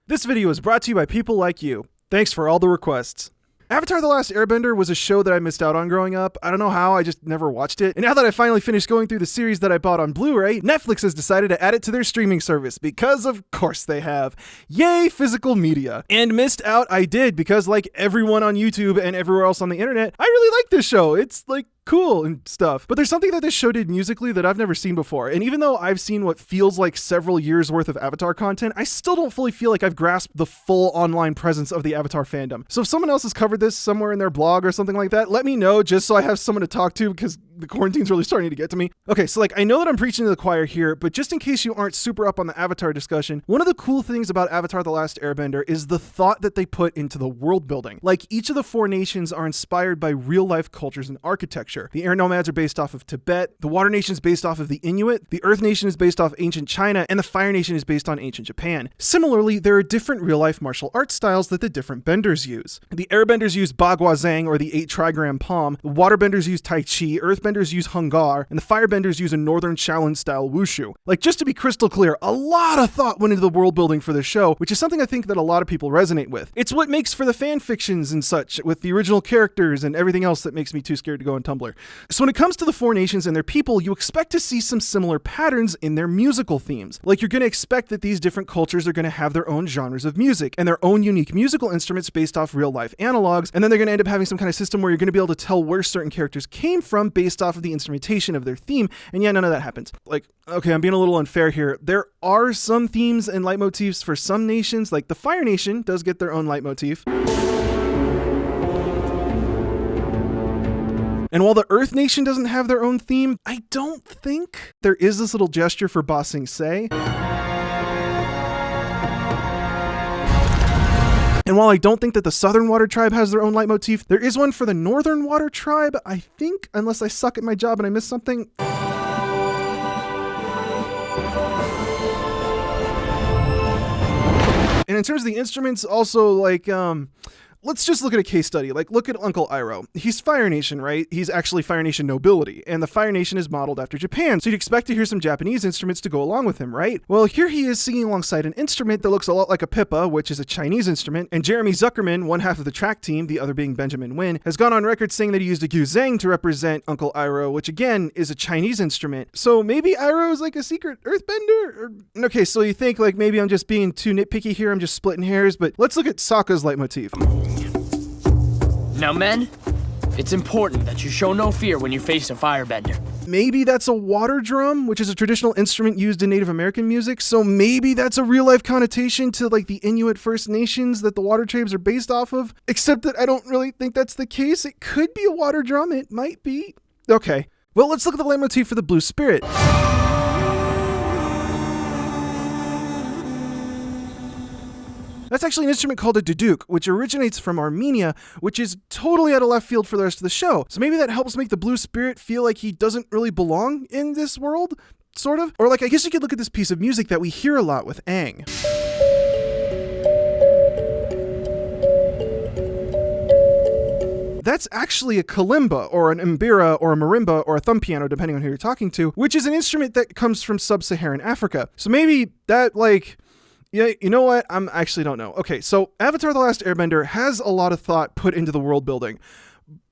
This video is brought to you by people like you. Thanks for all the requests. Avatar: The Last Airbender was a show that I missed out on growing up. I don't know how, I just never watched it. And now that I finally finished going through the series that I bought on Blu-ray, Netflix has decided to add it to their streaming service, because of course they have. Yay, physical media. And missed out I did, because like everyone on YouTube and everywhere else on the internet, I really like this show. It's like cool and stuff. But there's something that this show did musically that I've never seen before. And even though I've seen what feels like several years worth of Avatar content, I still don't fully feel like I've grasped the full online presence of the Avatar fandom. So if someone else has covered this somewhere in their blog or something like that, let me know just so I have someone to talk to, because the quarantine's really starting to get to me. Okay, so I know that I'm preaching to the choir here, but just in case you aren't super up on the Avatar discussion, one of the cool things about Avatar: The Last Airbender is the thought that they put into the world building. Like, each of the four nations are inspired by real life cultures and architecture. The Air Nomads are based off of Tibet, the Water Nation is based off of the Inuit, the Earth Nation is based off ancient China, and the Fire Nation is based on ancient Japan. Similarly, there are different real life martial arts styles that the different benders use. The Airbenders use Bagua Zhang, or the 8 trigram palm, the Waterbenders use Tai Chi, Earthbenders use Hungar, and the Firebenders use a Northern Shaolin style Wushu. Like, just to be crystal clear, a lot of thought went into the world building for this show, which is something I think that a lot of people resonate with. It's what makes for the fan fictions and such, with the original characters and everything else that makes me too scared to go on Tumblr. So when it comes to the four nations and their people, you expect to see some similar patterns in their musical themes. Like, you're going to expect that these different cultures are going to have their own genres of music and their own unique musical instruments based off real life analogs, and then they're going to end up having some kind of system where you're going to be able to tell where certain characters came from based off of the instrumentation of their theme, and yeah, none of that happens. Like, okay, I'm being a little unfair here. There are some themes and leitmotifs for some nations, like the Fire Nation does get their own leitmotif. And while the Earth Nation doesn't have their own theme, I don't think there is this little gesture for Ba Sing Se. And while I don't think that the Southern Water Tribe has their own leitmotif, there is one for the Northern Water Tribe, I think, unless I suck at my job and I miss something. And in terms of the instruments, also, like, let's just look at a case study. Like, look at Uncle Iroh. He's Fire Nation, right? He's actually Fire Nation nobility, and the Fire Nation is modeled after Japan, so you'd expect to hear some Japanese instruments to go along with him, right? Well, here he is singing alongside an instrument that looks a lot like a pipa, which is a Chinese instrument, and Jeremy Zuckerman, one half of the track team, the other being Benjamin Wynn, has gone on record saying that he used a guzheng to represent Uncle Iroh, which again is a Chinese instrument. So maybe Iroh is like a secret earthbender? Okay, so you think like maybe I'm just being too nitpicky here, I'm just splitting hairs, but let's look at Sokka's leitmotif. Now, men, it's important that you show no fear when you face a firebender. Maybe that's a water drum, which is a traditional instrument used in Native American music, so maybe that's a real-life connotation to like the Inuit First Nations that the water tribes are based off of, except that I don't really think that's the case. It could be a water drum, it might be. Okay, well, let's look at the leitmotif for the Blue Spirit. That's actually an instrument called a duduk, which originates from Armenia, which is totally out of left field for the rest of the show. So maybe that helps make the Blue Spirit feel like he doesn't really belong in this world, sort of? Or like, I guess you could look at this piece of music that we hear a lot with Aang. That's actually a kalimba, or an mbira, or a marimba, or a thumb piano, depending on who you're talking to, which is an instrument that comes from sub-Saharan Africa. So maybe that, like... yeah, you know what? I actually don't know. Okay, so Avatar: The Last Airbender has a lot of thought put into the world building,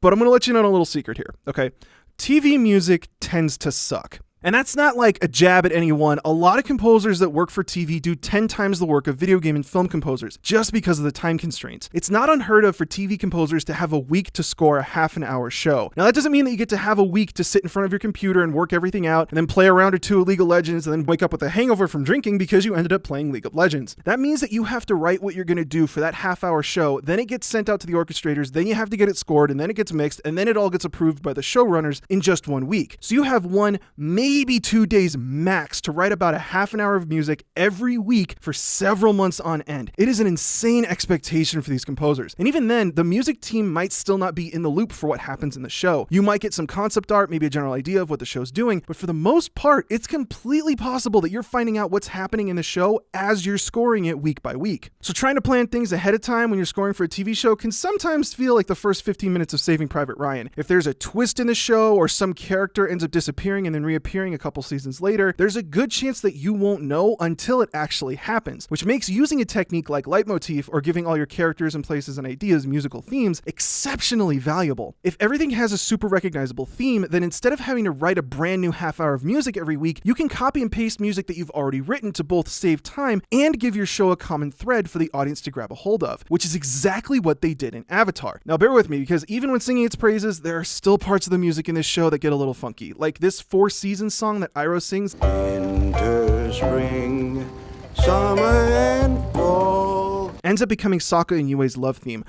but I'm going to let you know a little secret here, okay? TV music tends to suck. And that's not like a jab at anyone. A lot of composers that work for TV do 10 times the work of video game and film composers, just because of the time constraints. It's not unheard of for TV composers to have a week to score a half an hour show. Now, that doesn't mean that you get to have a week to sit in front of your computer and work everything out, and then play a round or two of League of Legends, and then wake up with a hangover from drinking because you ended up playing League of Legends. That means that you have to write what you're going to do for that half hour show, then it gets sent out to the orchestrators, then you have to get it scored, and then it gets mixed, and then it all gets approved by the showrunners in just 1 week. So you have one, maybe 2 days max to write about a half an hour of music every week for several months on end. It is an insane expectation for these composers. And even then, the music team might still not be in the loop for what happens in the show. You might get some concept art, maybe a general idea of what the show's doing, but for the most part, it's completely possible that you're finding out what's happening in the show as you're scoring it week by week. So trying to plan things ahead of time when you're scoring for a TV show can sometimes feel like the first 15 minutes of Saving Private Ryan. If there's a twist in the show or some character ends up disappearing and then reappearing, appearing a couple seasons later, there's a good chance that you won't know until it actually happens, which makes using a technique like leitmotif or giving all your characters and places and ideas musical themes exceptionally valuable. If everything has a super recognizable theme, then instead of having to write a brand new half hour of music every week, you can copy and paste music that you've already written to both save time and give your show a common thread for the audience to grab a hold of, which is exactly what they did in Avatar. Now bear with me, because even when singing its praises, there are still parts of the music in this show that get a little funky. Like this 4 Seasons song that Iroh sings. Winter, spring, summer, and fall. Ends up becoming Sokka and Yue's love theme.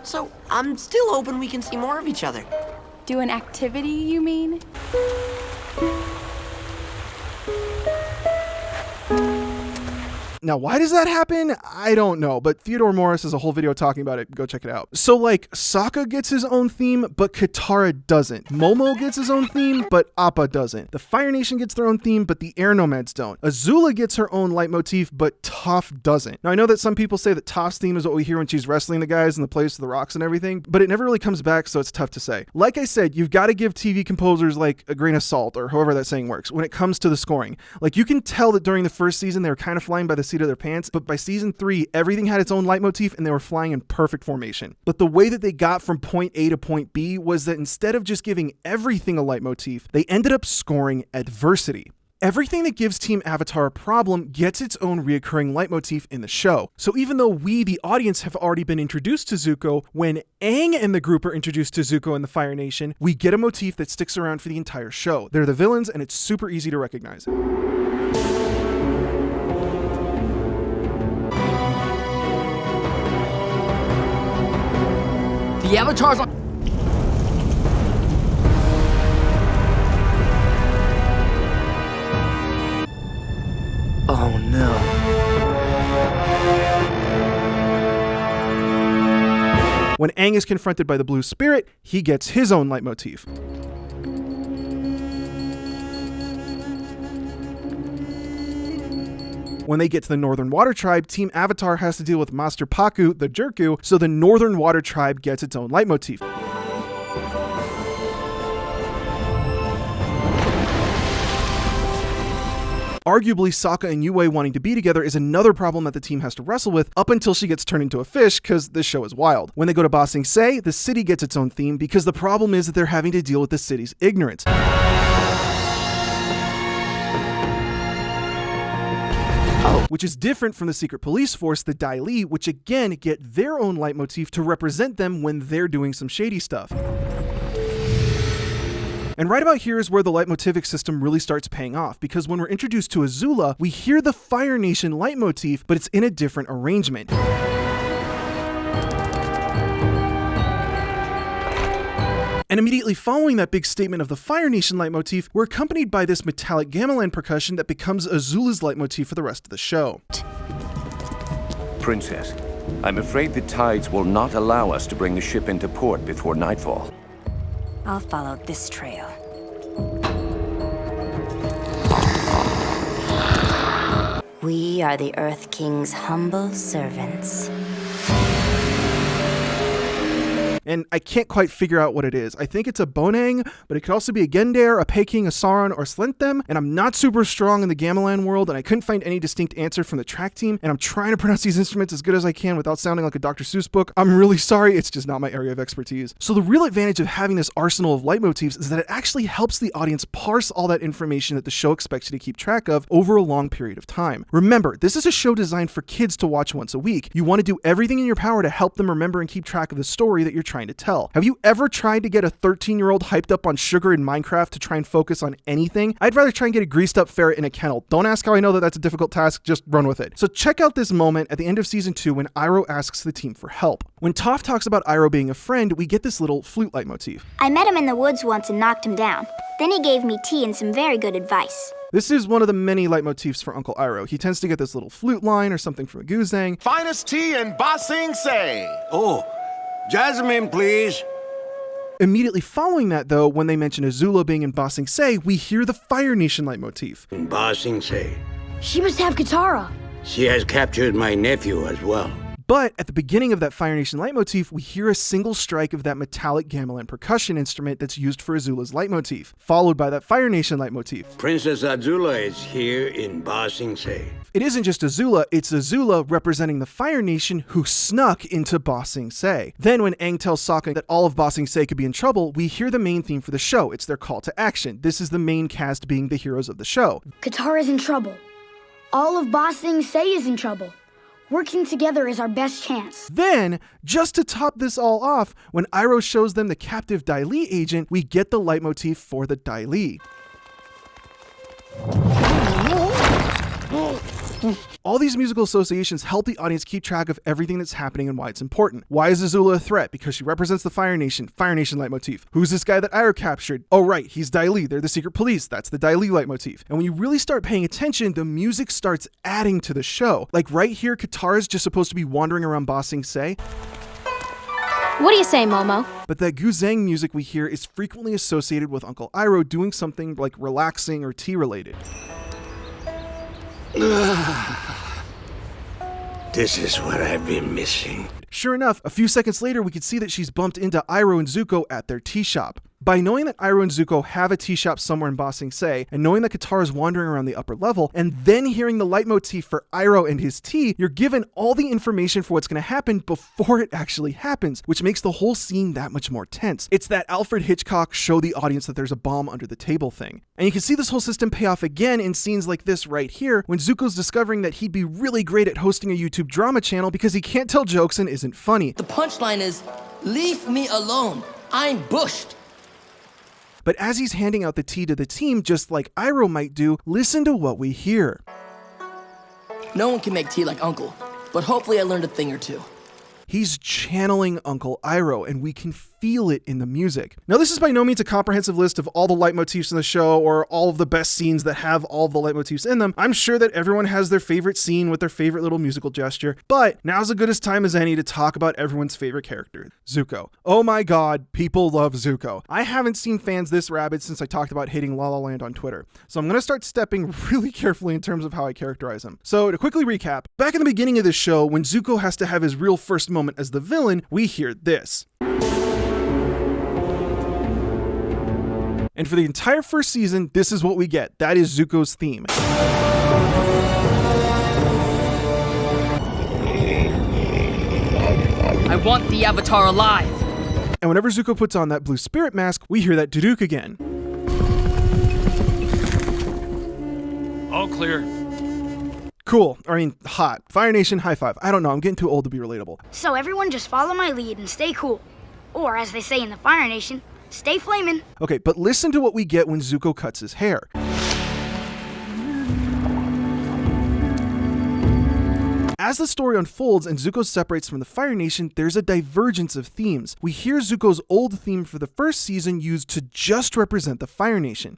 So, I'm still hoping we can see more of each other. Do an activity, you mean? Now, why does that happen? I don't know, but Theodore Morris has a whole video talking about it. Go check it out. So, like, Sokka gets his own theme, but Katara doesn't. Momo gets his own theme, but Appa doesn't. The Fire Nation gets their own theme, but the Air Nomads don't. Azula gets her own leitmotif, but Toph doesn't. Now, I know that some people say that Toph's theme is what we hear when she's wrestling the guys in the place with the rocks and everything, but it never really comes back, so it's tough to say. Like I said, you've got to give TV composers, like, a grain of salt, or however that saying works, when it comes to the scoring. Like, you can tell that during the first season, they were kind of flying by the seat of their pants, but by season 3, everything had its own leitmotif and they were flying in perfect formation. But the way that they got from point A to point B was that instead of just giving everything a leitmotif, they ended up scoring adversity. Everything that gives Team Avatar a problem gets its own reoccurring leitmotif in the show. So even though we, the audience, have already been introduced to Zuko, when Aang and the group are introduced to Zuko and the Fire Nation, we get a motif that sticks around for the entire show. They're the villains and it's super easy to recognize. The Avatar's on. Oh no. When Aang is confronted by the Blue Spirit, he gets his own leitmotif. When they get to the Northern Water Tribe, Team Avatar has to deal with Master Pakku, the Jerku, so the Northern Water Tribe gets its own leitmotif. Arguably, Sokka and Yue wanting to be together is another problem that the team has to wrestle with up until she gets turned into a fish, because this show is wild. When they go to Ba Sing Se, the city gets its own theme because the problem is that they're having to deal with the city's ignorance. Which is different from the secret police force, the Dai Li, which again get their own leitmotif to represent them when they're doing some shady stuff. And right about here is where the leitmotific system really starts paying off, because when we're introduced to Azula, we hear the Fire Nation leitmotif, but it's in a different arrangement. And immediately following that big statement of the Fire Nation leitmotif, we're accompanied by this metallic gamelan percussion that becomes Azula's leitmotif for the rest of the show. Princess, I'm afraid the tides will not allow us to bring the ship into port before nightfall. I'll follow this trail. We are the Earth King's humble servants. And I can't quite figure out what it is. I think it's a Bonang, but it could also be a Gender, a Peking, a Sauron, or a Slintham. And I'm not super strong in the gamelan world, and I couldn't find any distinct answer from the track team. And I'm trying to pronounce these instruments as good as I can without sounding like a Dr. Seuss book. I'm really sorry, it's just not my area of expertise. So the real advantage of having this arsenal of leitmotifs is that it actually helps the audience parse all that information that the show expects you to keep track of over a long period of time. Remember, this is a show designed for kids to watch once a week. You want to do everything in your power to help them remember and keep track of the story that you're trying to tell. Have you ever tried to get a 13-year-old hyped up on sugar in Minecraft to try and focus on anything? I'd rather try and get a greased up ferret in a kennel. Don't ask how I know that that's a difficult task, just run with it. So check out this moment at the end of season 2 when Iroh asks the team for help. When Toph talks about Iroh being a friend, we get this little flute leitmotif. I met him in the woods once and knocked him down. Then he gave me tea and some very good advice. This is one of the many leitmotifs for Uncle Iroh. He tends to get this little flute line or something from a Guzang. Finest tea in Ba Sing Se. Oh, jasmine, please. Immediately following that, though, when they mention Azula being in Ba Sing Se, we hear the Fire Nation leitmotif. Ba Sing Se. She must have Katara. She has captured my nephew as well. But at the beginning of that Fire Nation leitmotif, we hear a single strike of that metallic gamelan percussion instrument that's used for Azula's leitmotif, followed by that Fire Nation leitmotif. Princess Azula is here in Ba Sing Se. It isn't just Azula, it's Azula representing the Fire Nation who snuck into Ba Sing Se. Then when Aang tells Sokka that all of Ba Sing Se could be in trouble, we hear the main theme for the show. It's their call to action. This is the main cast being the heroes of the show. Katara's in trouble. All of Ba Sing Se is in trouble. Working together is our best chance. Then, just to top this all off, when Iroh shows them the captive Dai Li agent, we get the leitmotif for the Dai Li. All these musical associations help the audience keep track of everything that's happening and why it's important. Why is Azula a threat? Because she represents the Fire Nation leitmotif. Who's this guy that Iroh captured? Oh right, he's Dai Li, they're the secret police, that's the Dai Li leitmotif. And when you really start paying attention, the music starts adding to the show. Like right here, Katara's just supposed to be wandering around Ba Sing Se. What do you say, Momo? But that Guzheng music we hear is frequently associated with Uncle Iroh doing something like relaxing or tea related. This is what I've been missing. Sure enough, a few seconds later, we could see that she's bumped into Iroh and Zuko at their tea shop. By knowing that Iroh and Zuko have a tea shop somewhere in Ba Sing Se, and knowing that Katara is wandering around the upper level, and then hearing the leitmotif for Iroh and his tea, you're given all the information for what's going to happen before it actually happens, which makes the whole scene that much more tense. It's that Alfred Hitchcock show the audience that there's a bomb under the table thing. And you can see this whole system pay off again in scenes like this right here, when Zuko's discovering that he'd be really great at hosting a YouTube drama channel because he can't tell jokes and isn't funny. The punchline is, leave me alone. I'm bushed. But as he's handing out the tea to the team, just like Iroh might do, listen to what we hear. No one can make tea like Uncle, but hopefully I learned a thing or two. He's channeling Uncle Iroh, and we can feel it in the music. Now, this is by no means a comprehensive list of all the leitmotifs in the show or all of the best scenes that have all of the leitmotifs in them. I'm sure that everyone has their favorite scene with their favorite little musical gesture, but now's as good a time as any to talk about everyone's favorite character, Zuko. Oh my god, people love Zuko. I haven't seen fans this rabid since I talked about hating La La Land on Twitter, so I'm going to start stepping really carefully in terms of how I characterize him. So to quickly recap, back in the beginning of this show, when Zuko has to have his real first moment as the villain, we hear this. And for the entire first season, this is what we get. That is Zuko's theme. I want the Avatar alive! And whenever Zuko puts on that blue spirit mask, we hear that duduk again. All clear. Cool. I mean, hot. Fire Nation, high five. I don't know, I'm getting too old to be relatable. So everyone just follow my lead and stay cool. Or as they say in the Fire Nation, stay flamin'. Okay, but listen to what we get when Zuko cuts his hair. As the story unfolds and Zuko separates from the Fire Nation, there's a divergence of themes. We hear Zuko's old theme for the first season used to just represent the Fire Nation.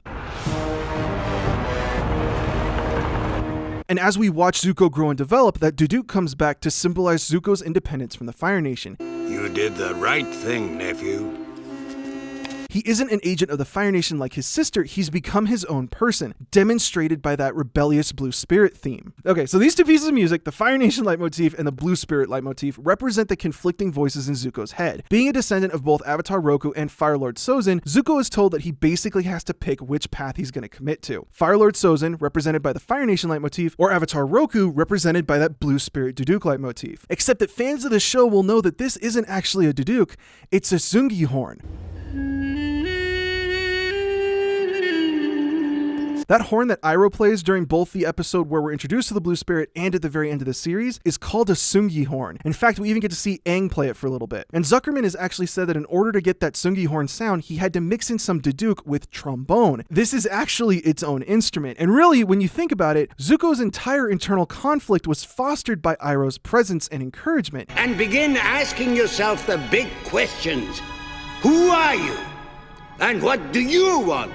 And as we watch Zuko grow and develop, that duduk comes back to symbolize Zuko's independence from the Fire Nation. You did the right thing, nephew. He isn't an agent of the Fire Nation like his sister, he's become his own person, demonstrated by that rebellious Blue Spirit theme. Okay, so these two pieces of music, the Fire Nation leitmotif and the Blue Spirit leitmotif, represent the conflicting voices in Zuko's head. Being a descendant of both Avatar Roku and Fire Lord Sozin, Zuko is told that he basically has to pick which path he's going to commit to. Fire Lord Sozin, represented by the Fire Nation leitmotif, or Avatar Roku, represented by that Blue Spirit duduk leitmotif. Except that fans of the show will know that this isn't actually a duduk, it's a zungi horn. That horn that Iroh plays during both the episode where we're introduced to the Blue Spirit and at the very end of the series is called a Sungi horn. In fact, we even get to see Aang play it for a little bit. And Zuckerman has actually said that in order to get that Sungi horn sound, he had to mix in some duduk with trombone. This is actually its own instrument. And really, when you think about it, Zuko's entire internal conflict was fostered by Iroh's presence and encouragement. And begin asking yourself the big questions. Who are you? And what do you want?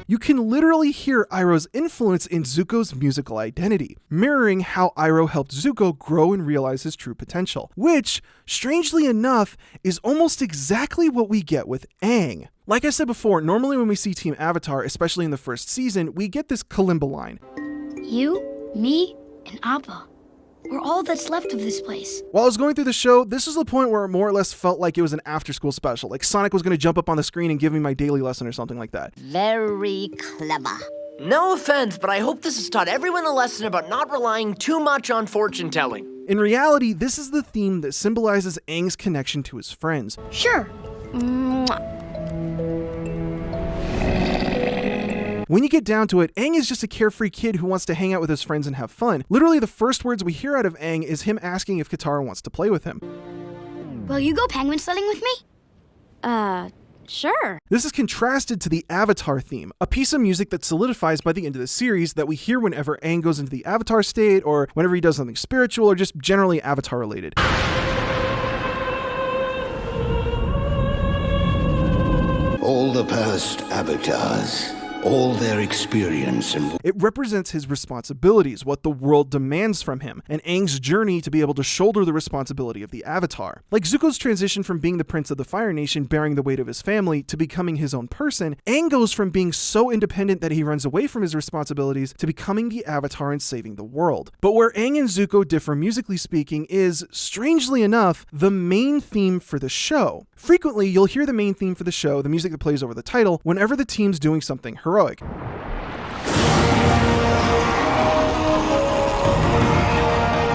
You can literally hear Iroh's influence in Zuko's musical identity, mirroring how Iroh helped Zuko grow and realize his true potential, which, strangely enough, is almost exactly what we get with Aang. Like I said before, normally when we see Team Avatar, especially in the first season, we get this kalimba line. You, me, and Appa. We're all that's left of this place. While I was going through the show, this was the point where it more or less felt like it was an after-school special, like Sonic was going to jump up on the screen and give me my daily lesson or something like that. Very clever. No offense, but I hope this has taught everyone a lesson about not relying too much on fortune-telling. In reality, this is the theme that symbolizes Aang's connection to his friends. Sure. When you get down to it, Aang is just a carefree kid who wants to hang out with his friends and have fun. Literally, the first words we hear out of Aang is him asking if Katara wants to play with him. Will you go penguin sledding with me? Sure. This is contrasted to the Avatar theme, a piece of music that solidifies by the end of the series that we hear whenever Aang goes into the Avatar state, or whenever he does something spiritual, or just generally Avatar related. All the past avatars, all their experience and... It represents his responsibilities, what the world demands from him, and Aang's journey to be able to shoulder the responsibility of the Avatar. Like Zuko's transition from being the prince of the Fire Nation bearing the weight of his family to becoming his own person, Aang goes from being so independent that he runs away from his responsibilities to becoming the Avatar and saving the world. But where Aang and Zuko differ musically speaking is, strangely enough, the main theme for the show. Frequently, you'll hear the main theme for the show, the music that plays over the title, whenever the team's doing something heroic.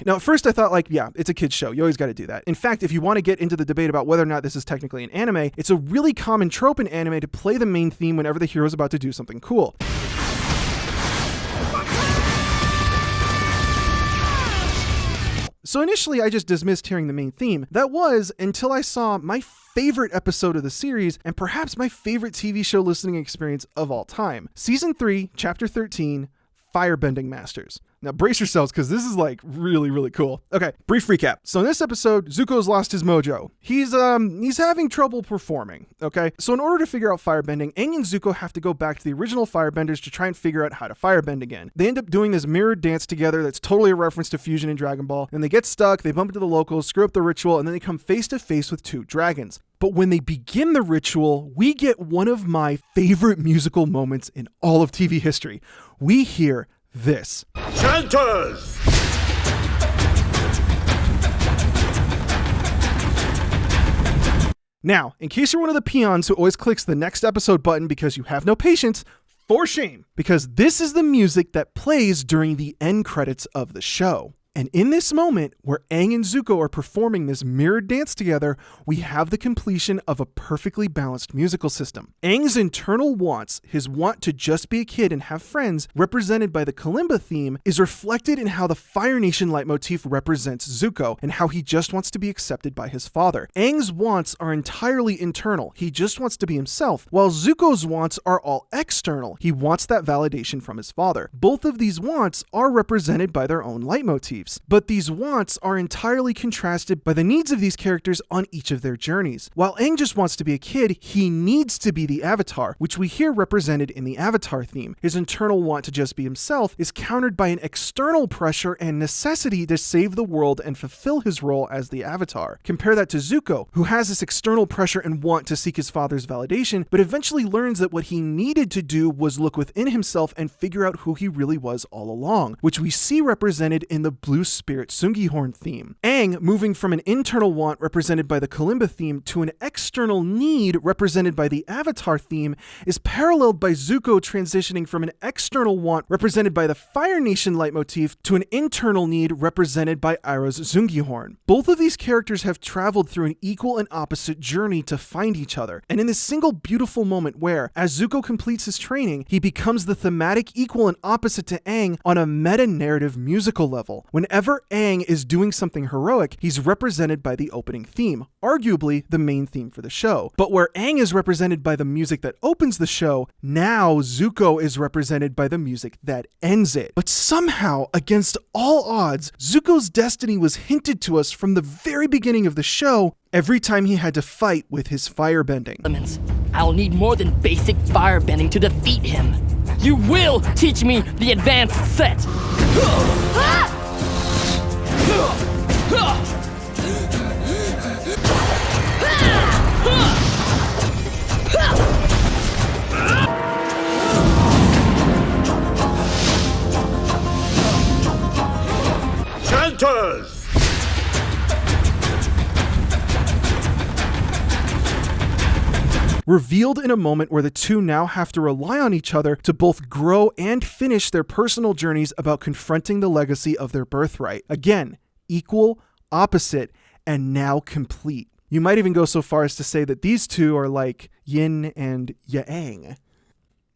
Now, at first I thought, like, yeah, it's a kid's show. You always got to do that. In fact, if you want to get into the debate about whether or not this is technically an anime, it's a really common trope in anime to play the main theme whenever the hero's about to do something cool. So initially, I just dismissed hearing the main theme. That was until I saw my favorite episode of the series, and perhaps my favorite TV show listening experience of all time. Season 3, Chapter 13, Firebending Masters. Now brace yourselves, because this is like really, really cool. Okay, brief recap. So in this episode, Zuko's lost his mojo. He's having trouble performing, okay? So in order to figure out firebending, Aang and Zuko have to go back to the original firebenders to try and figure out how to firebend again. They end up doing this mirrored dance together that's totally a reference to Fusion and Dragon Ball, and they get stuck, they bump into the locals, screw up the ritual, and then they come face to face with two dragons. But when they begin the ritual, we get one of my favorite musical moments in all of TV history. We hear this. Chanters! Now, in case you're one of the peons who always clicks the next episode button because you have no patience, for shame, because this is the music that plays during the end credits of the show. And in this moment, where Aang and Zuko are performing this mirrored dance together, we have the completion of a perfectly balanced musical system. Aang's internal wants, his want to just be a kid and have friends, represented by the Kalimba theme, is reflected in how the Fire Nation leitmotif represents Zuko, and how he just wants to be accepted by his father. Aang's wants are entirely internal. He just wants to be himself, while Zuko's wants are all external. He wants that validation from his father. Both of these wants are represented by their own leitmotifs. But these wants are entirely contrasted by the needs of these characters on each of their journeys. While Aang just wants to be a kid, he needs to be the Avatar, which we hear represented in the Avatar theme. His internal want to just be himself is countered by an external pressure and necessity to save the world and fulfill his role as the Avatar. Compare that to Zuko, who has this external pressure and want to seek his father's validation, but eventually learns that what he needed to do was look within himself and figure out who he really was all along, which we see represented in the Blue Spirit Sungihorn theme. Aang moving from an internal want represented by the Kalimba theme to an external need represented by the Avatar theme is paralleled by Zuko transitioning from an external want represented by the Fire Nation leitmotif to an internal need represented by Aira's Sungihorn. Both of these characters have traveled through an equal and opposite journey to find each other, and in this single beautiful moment where, as Zuko completes his training, he becomes the thematic equal and opposite to Aang on a meta-narrative musical level. Whenever Aang is doing something heroic, he's represented by the opening theme, arguably the main theme for the show. But where Aang is represented by the music that opens the show, now Zuko is represented by the music that ends it. But somehow, against all odds, Zuko's destiny was hinted to us from the very beginning of the show every time he had to fight with his firebending. I'll need more than basic firebending to defeat him. You will teach me the advanced set. Chanters! Brothers! Revealed in a moment where the two now have to rely on each other to both grow and finish their personal journeys about confronting the legacy of their birthright. Again, equal, opposite, and now complete. You might even go so far as to say that these two are like yin and yang.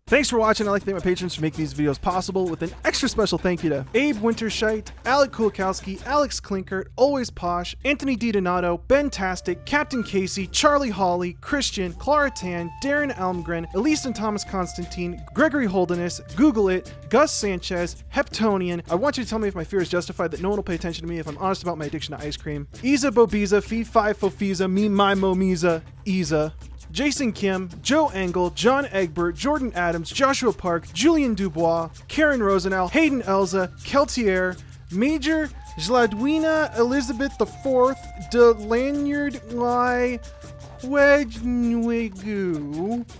Thanks for watching. I'd like to thank my patrons for making these videos possible, with an extra special thank you to Abe Winterscheidt, Alec Kulakowski, Alex Klinkert, Always Posh, Anthony DiDonato, Ben Tastic, Captain Casey, Charlie Hawley, Christian, Clara Tan, Darren Elmgren, Elise and Thomas Constantine, Gregory Holderness, Google It, Gus Sanchez, Heptonian. I want you to tell me if my fear is justified that no one will pay attention to me if I'm honest about my addiction to ice cream. Isa Bobiza, Fee Fi Fofiza, Me My Momiza, Isa. Jason Kim, Joe Engel, John Egbert, Jordan Adams, Joshua Park, Julian Dubois, Karen Rosenau, Hayden Elza, Keltier, Major Zladwina Elizabeth IV, de Lanyard Lai Wednwigu,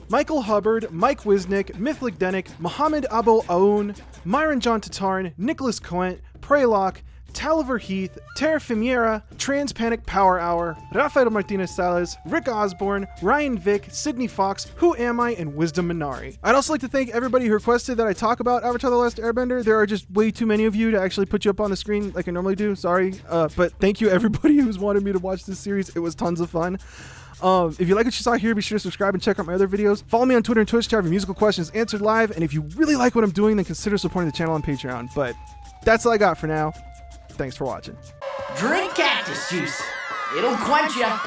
Michael Hubbard, Mike Wisnick, Mythlic Denick, Mohammed Abo Aoun, Myron John Tatarn, Nicholas Coent, Preylock, Taliver Heath, Terra Fimiera, Transpanic Power Hour, Rafael Martinez Salas, Rick Osborne, Ryan Vick, Sydney Fox, Who Am I, and Wisdom Minari. I'd also like to thank everybody who requested that I talk about Avatar The Last Airbender. There are just way too many of you to actually put you up on the screen like I normally do, sorry. But thank you everybody who's wanted me to watch this series. It was tons of fun. If you like what you saw here, be sure to subscribe and check out my other videos. Follow me on Twitter and Twitch to have your musical questions answered live. And if you really like what I'm doing, then consider supporting the channel on Patreon. But that's all I got for now. Thanks for watching. Drink cactus juice. It'll quench ya.